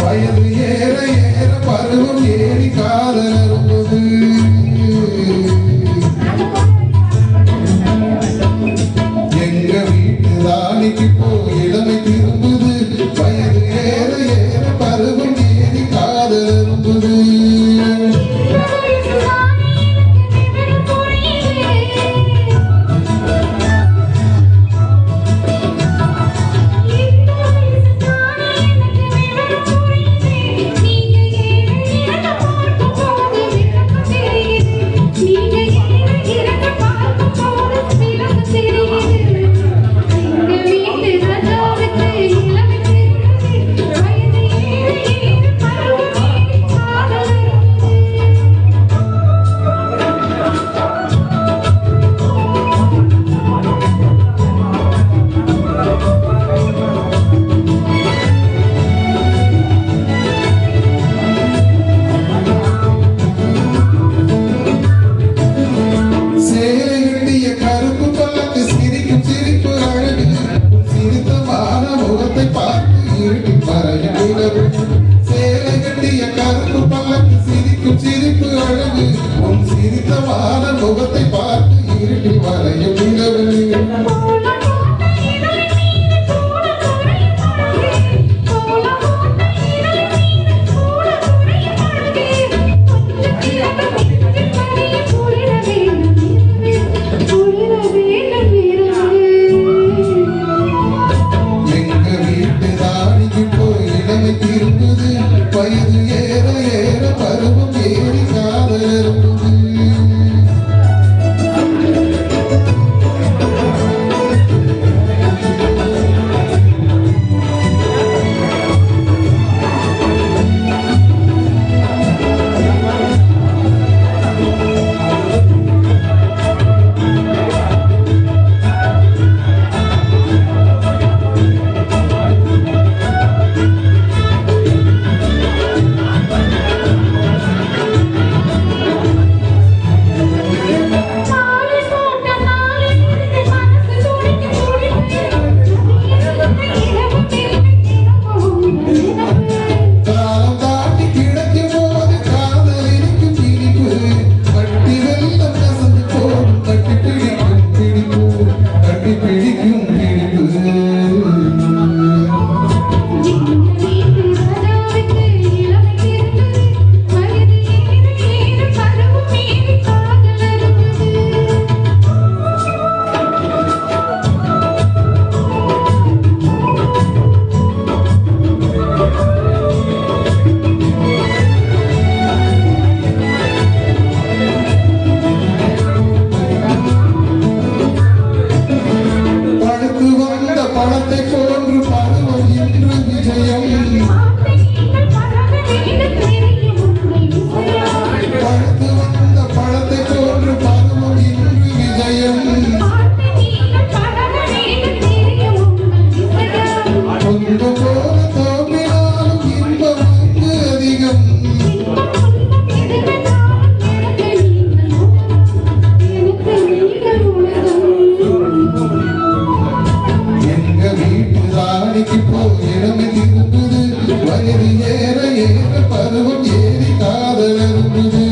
வயது ஏற ஏற பருவம் ஏறி காதல் அரும்புது. எங்க வீட்டு ராணிக்கு போய் இளமை திரும்புது. வயது ஏற ஏற பருவம் ஏறி காதல் அரும்புது. சேலை கட்டிய கருப்பு பல்லக்கு சிரிக்கும் சிரிப்பு அழகு. உன் சிரித்தமான முகத்தை பார்த்து இருட்டில் வரையும் நிலவு. வயது ஏற ஏற பருவம் ஏறி காதல் அரும்புது. பணத்தை போன்று பருவம் என்று விஜயம். படுத்து வந்த பணத்தை போன்று பருவம் என்று விஜயம். கொஞ்சம் போல தோன்றினாலும் இன்பம் அங்கு அதிகம். போய் இளமை திரும்புது. வயது ஏற ஏற பருவம் ஏறி காதல் அரும்புது.